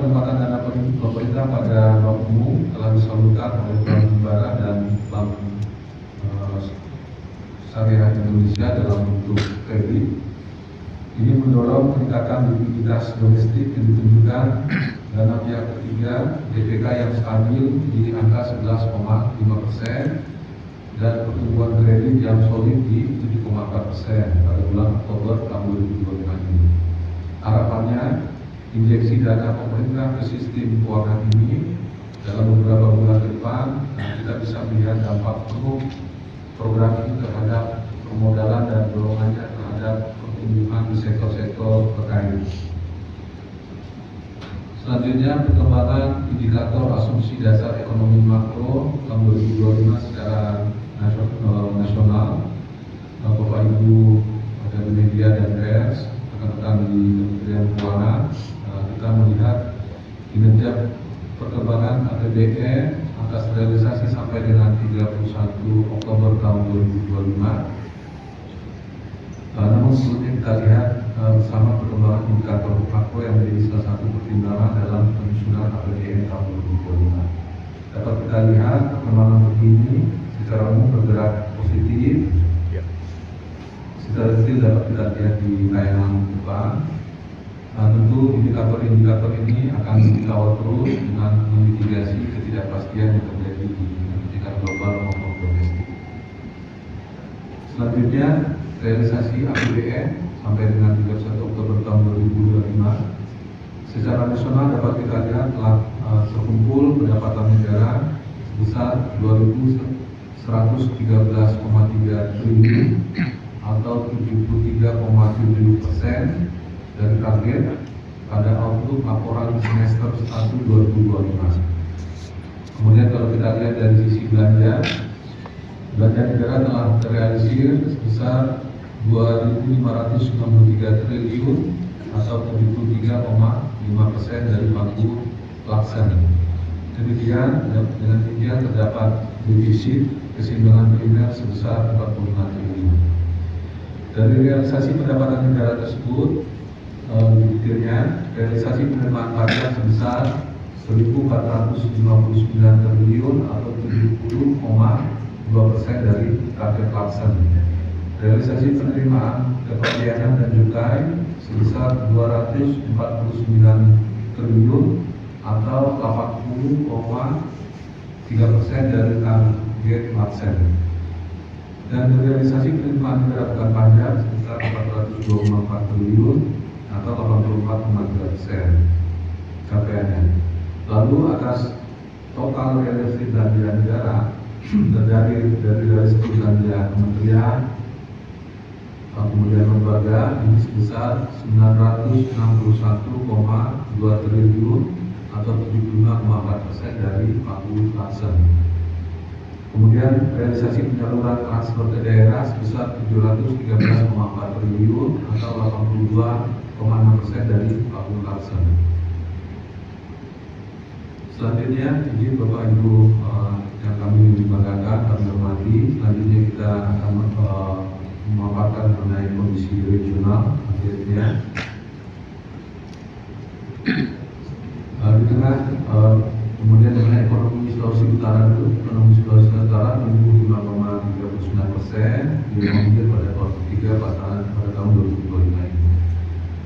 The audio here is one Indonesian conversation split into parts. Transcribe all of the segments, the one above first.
penempatan dana pemerintah pada bank umum telah disalurkan oleh Bank Himbara dan Bank Syariah Indonesia dalam bentuk kredit. Ini mendorong peningkatan likuiditas domestik yang ditunjukkan dana pihak ketiga DPK yang stabil di angka 11,5% dan pertumbuhan kredit yang solid di 7,4% pada bulan Oktober tahun 2025 ini. Harapannya injeksi dana pemerintah ke sistem keuangan ini dalam beberapa bulan ke depan kita bisa melihat dampak penuh program ini terhadap permodalan dan dorongannya terhadap pertumbuhan di sektor-sektor terkait. Selanjutnya, perkembangan indikator asumsi dasar ekonomi makro tahun 2025 secara nasional. Bapak Ibu dari media dan pers, rekan-rekan di Kementerian Keuangan, kita melihat kinerja perkembangan APBN atas realisasi sampai dengan 31 Oktober tahun 2025. Namun sebelumnya kita lihat bersama perkembangan indikator makro yang menjadi salah satu pertimbangan dalam penyusunan APBN tahun 2025. Dapat kita lihat perkembangan begini secara umum bergerak positif. Secara detail dapat kita lihat di tayangan depan. Tentu indikator-indikator ini akan dikawal terus dengan memitigasi ketidakpastian yang terjadi di tingkat global maupun domestik. Selanjutnya, realisasi APBN sampai dengan 31 Oktober tahun 2025 secara nasional dapat kita lihat telah terkumpul pendapatan negara sebesar 2.113,3 triliun atau 73,7% dari target pada outlook laporan semester 1 2025. Kemudian kalau kita lihat dari sisi belanja negara telah terrealisir sebesar 2.593 triliun atau 73,5% dari pagu pelaksana. Demikian, dengan demikian terdapat defisit keseimbangan primer sebesar 45 triliun. Dari realisasi pendapatan negara tersebut, detailnya realisasi penerimaan pajak sebesar 1.459 triliun atau 70,2% dari target pelaksana. Realisasi penerimaan kepabeanan dan cukai sebesar 249 triliun atau 80,3% dari target pelaksana. Dan realisasi penerimaan negara bukan pajak sebesar 424 triliun atau 84,3% capaiannya. Lalu atas total realisasi belanja negara terdiri dari realisasi belanja kementerian, kemudian lembaga ini sebesar 961,2 triliun atau 75,4% dari pagu pelaksana. Kemudian realisasi penyaluran transfer ke daerah sebesar 713,4 triliun atau 82,6% dari pagu pelaksana. Selanjutnya, izin Bapak Ibu yang kami banggakan, kami hormati. Selanjutnya kita akan memaparkan mengenai kondisi regional akhirnya. Di tengah kemudian mengenai ekonomi Sulawesi Utara dulu, ekonomi Sulawesi Utara tumbuh 5,39% year-on-year pada kuartal 3 pada tahun 2025 ini.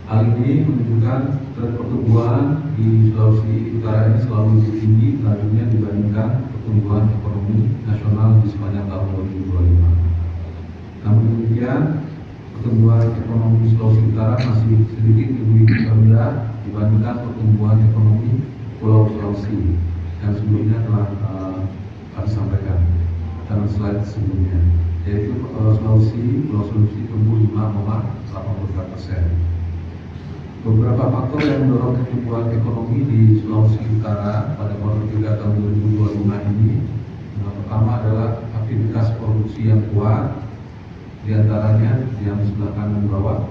Hal ini menunjukkan tren pertumbuhan di Sulawesi Utara ini selalu lebih tinggi tentunya dibandingkan pertumbuhan ekonomi nasional di sepanjang tahun 2025. Namun demikian, pertumbuhan ekonomi Sulawesi Utara masih sedikit lebih rendah dibandingkan pertumbuhan ekonomi Pulau Sulawesi yang sebelumnya telah kami sampaikan dalam slide sebelumnya, yaitu Pulau Sulawesi tumbuh 5,84%. Beberapa faktor yang mendorong pertumbuhan ekonomi di Sulawesi Utara pada kuartal 3 tahun 2025 ini, pertama adalah aktivitas produksi yang kuat, diantaranya yang sebelah kanan bawah,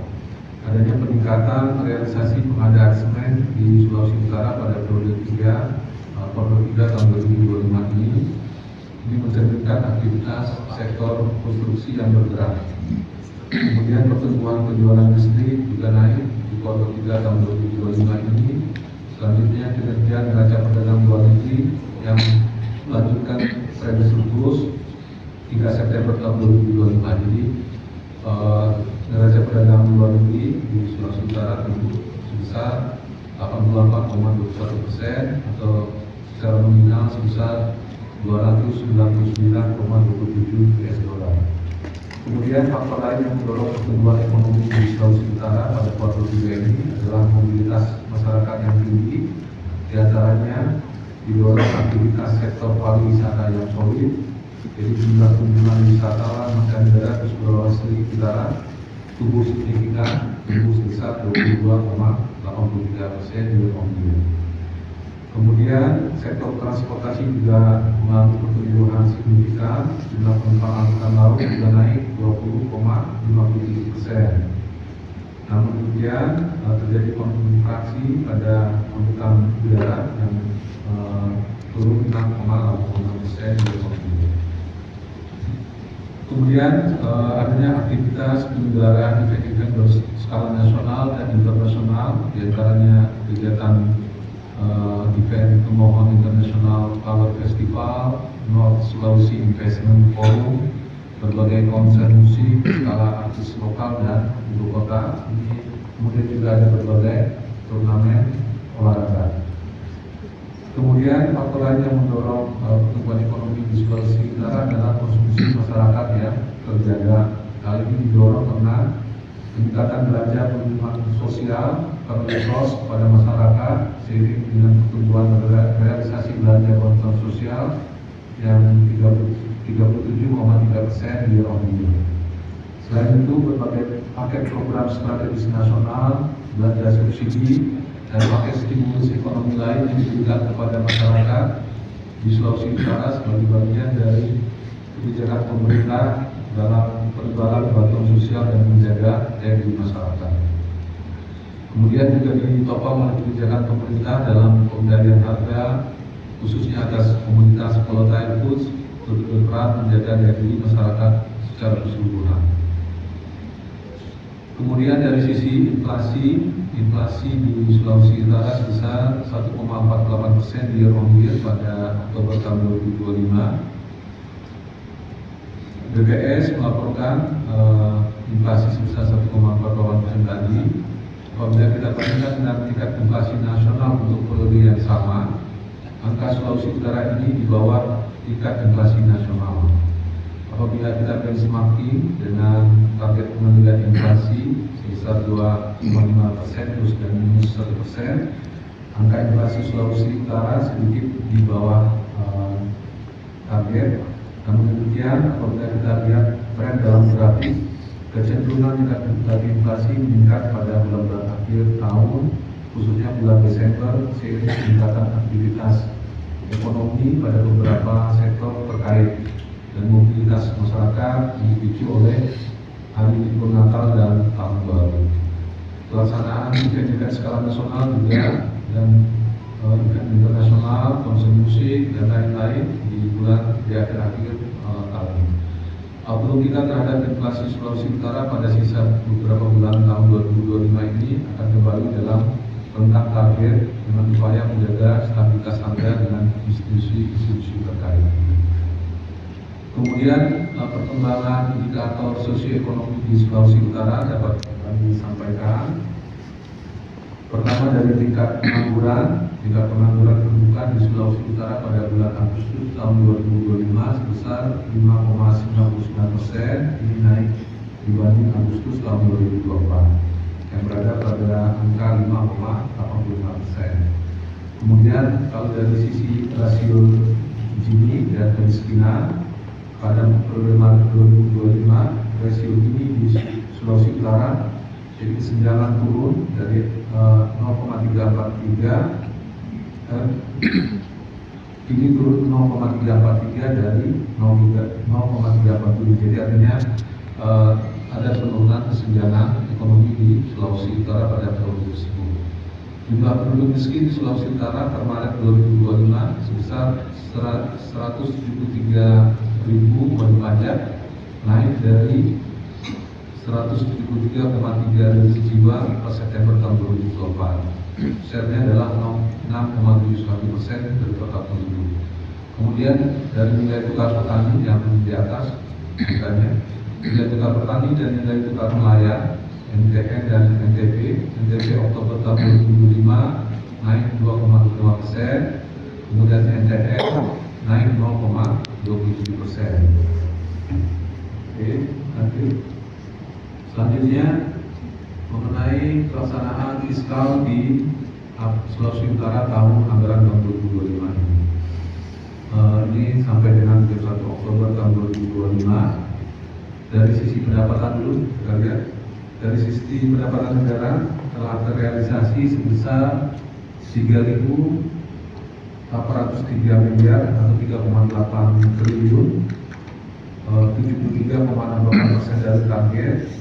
adanya peningkatan realisasi pengadaan semen di Sulawesi Utara pada periode 3 tahun 2025 ini mencerminkan aktivitas sektor konstruksi yang bergerak. Kemudian pertumbuhan penjualan listrik juga naik di kuartal 3 tahun 2025 ini Selanjutnya kinerja neraca perdagangan luar negeri yang melanjutkan tren surplus hingga September tahun 2025. Jadi neraca perdagangan luar negeri di Sulawesi Utara tumbuh sebesar 88,21% atau secara nominal sebesar 299,27 US dollar. Kemudian faktor lain yang mendorong pertumbuhan ekonomi di Sulawesi Utara pada kuartal 3 ini adalah mobilitas masyarakat yang tinggi, di antaranya didorong aktivitas sektor pariwisata yang solid. Jadi jumlah kunjungan wisatawan mancanegara ke Sulawesi Utara tumbuh signifikan, tumbuh sebesar 22,83% year-on-year. Kemudian sektor transportasi juga mengalami pertumbuhan signifikan, jumlah penumpang angkutan laut juga naik 20,57%. Namun demikian terjadi kontraksi pada angkutan udara yang turun 6,86% year-on-year. Kemudian adanya aktivitas penyelenggaraan event-event berskala nasional dan internasional, diantaranya kegiatan event pemohon internasional Power Festival, North Sulawesi Investment Forum, berbagai konser musik, skala artis lokal dan ibu kota. Kemudian juga ada berbagai turnamen olahraga. Kemudian faktor lain yang mendorong pertumbuhan ekonomi di Sulawesi Utara adalah konsumsi masyarakat yang terjaga. Hal ini didorong karena peningkatan belanja perlindungan sosial terus pada masyarakat seiring dengan pertumbuhan realisasi belanja bantuan sosial yang 37,3% year-on-year. Selain itu, berbagai paket program strategis nasional, belanja subsidi, dan paket stimulus ekonomi lain yang diberikan kepada masyarakat di Sulawesi Utara sebagai bagian dari kebijakan pemerintah dalam penebalan bantuan sosial dan menjaga daya beli masyarakat. Kemudian juga ditopang oleh kebijakan pemerintah dalam pengendalian harga, khususnya atas komunitas volatile foods, untuk berperan menjaga daya beli masyarakat secara keseluruhan. Kemudian dari sisi inflasi di Sulawesi Utara sebesar 1,48% year-on-year pada Oktober tahun 2025. BPS melaporkan inflasi sebesar 1,48% tadi. Apabila kita bandingkan dengan tingkat inflasi nasional untuk periode yang sama, angka Sulawesi Utara ini di bawah tingkat inflasi nasional. Apabila kita benchmarking dengan target pengendalian inflasi sebesar 2,5% plus dan minus 1%, angka inflasi Sulawesi Utara sedikit di bawah target. Namun demikian, apabila kita lihat tren dalam grafik, kecenderungan tingkat inflasi meningkat pada bulan-bulan akhir tahun, khususnya bulan Desember, seiring peningkatan aktivitas ekonomi pada beberapa sektor terkait dan mobilitas masyarakat dipicu oleh hari libur Natal dan Tahun Baru. Pelaksanaan event-event skala nasional juga dan event internasional, konser musik dan lain-lain di akhir-akhir tahun ini. Outlook kita terhadap inflasi Sulawesi Utara pada sisa beberapa bulan tahun 2025 ini akan kembali dalam rentang target dengan upaya menjaga stabilitas harga dengan institusi terkait. Kemudian perkembangan indikator sosioekonomi di Sulawesi Utara dapat kami sampaikan. Pertama, dari tingkat pengangguran terbuka di Sulawesi Utara pada bulan Agustus tahun 2025 sebesar 5,99%, ini naik dibanding Agustus tahun 2024 yang berada pada angka 5,85%. Kemudian kalau dari sisi rasio Gini dan kemiskinan pada periode Maret 2025, rasio Gini di Sulawesi Utara jadi kesenjangan turun dari 0,343 ini turun 0,343 dari 0,347. Jadi artinya ada penurunan kesenjangan ekonomi di Sulawesi Utara pada tahun tersebut. Jumlah penduduk miskin di Sulawesi Utara per Maret 2025 sebesar 173.000 wajib pajak, naik dari 173,3 ribu jiwa per September tahun 2024. share-nya adalah 6,71% dari total penduduk. Kemudian dari nilai tukar petani yang di atas, misalnya nilai tukar petani dan nilai tukar nelayan NTN dan NTP Oktober tahun 2005 naik 2,5%, kemudian NTN naik 0,27%. Oke, lanjut. Selanjutnya mengenai pelaksanaan fiskal di Sulawesi Utara tahun anggaran tahun 2025 ini. Ini sampai dengan 31 Oktober tahun 2025. Dari sisi pendapatan dulu, kita lihat. Dari sisi pendapatan negara telah terrealisasi sebesar 3.803 miliar atau 3,8 triliun, 73,68% dari target.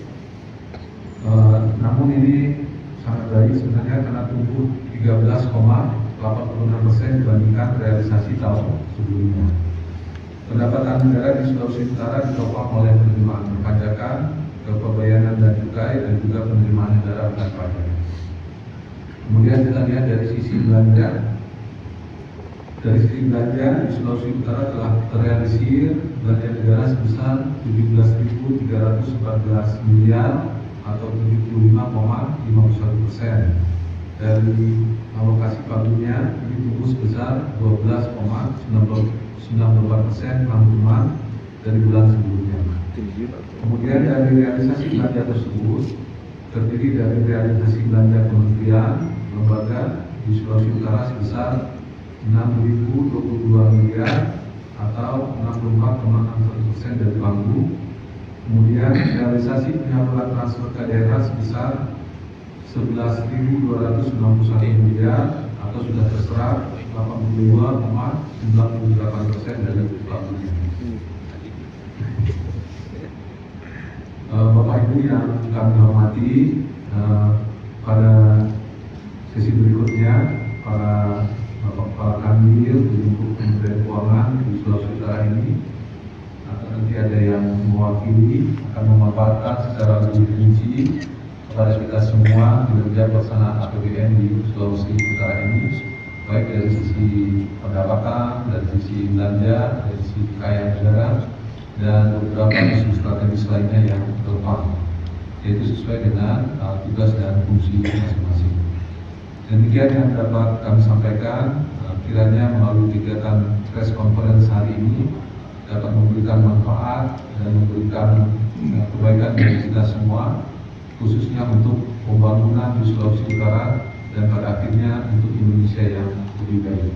Namun ini sangat baik sebenarnya karena tumbuh 13,86% dibandingkan realisasi tahun sebelumnya. Pendapatan negara di Sulawesi Utara ditopang oleh penerimaan perpajakan, kepabeanan dan cukai, dan juga penerimaan negara bukan pajak. Kemudian kita lihat dari sisi belanja. Dari sisi belanja di Sulawesi Utara telah terrealisir belanja negara sebesar 17.314 miliar atau 75,51%. Dari alokasi pagunya ini tumbuh sebesar 12,94% rangkuman dari bulan sebelumnya. Kemudian dari realisasi belanja tersebut terdiri dari realisasi belanja kementerian lembaga di Sulawesi Utara sebesar 6.022 miliar atau 64,61% dari pagu. Kemudian realisasi penyaluran transfer ke daerah sebesar 11.261 miliar atau sudah terserap 82,98% dari pagunya. Bapak Ibu yang kami hormati, pada sesi berikutnya para kanwil di lingkup Kementerian Keuangan di Sulawesi Utara ini atau nanti ada yang mewakili akan memaparkan secara lebih rinci kepada kita semua kinerja pelaksanaan APBN di Sulawesi Utara ini, baik dari sisi pendapatan, dari sisi belanja, dari sisi kekayaan negara, dan beberapa isu strategis lainnya yang relevan, yaitu sesuai dengan tugas dan fungsi masing-masing. Demikian yang dapat kami sampaikan. Kiranya melalui kegiatan press conference hari ini dapat memberikan manfaat dan memberikan kebaikan bagi kita semua, khususnya untuk pembangunan di Sulawesi Utara dan pada akhirnya untuk Indonesia yang lebih baik.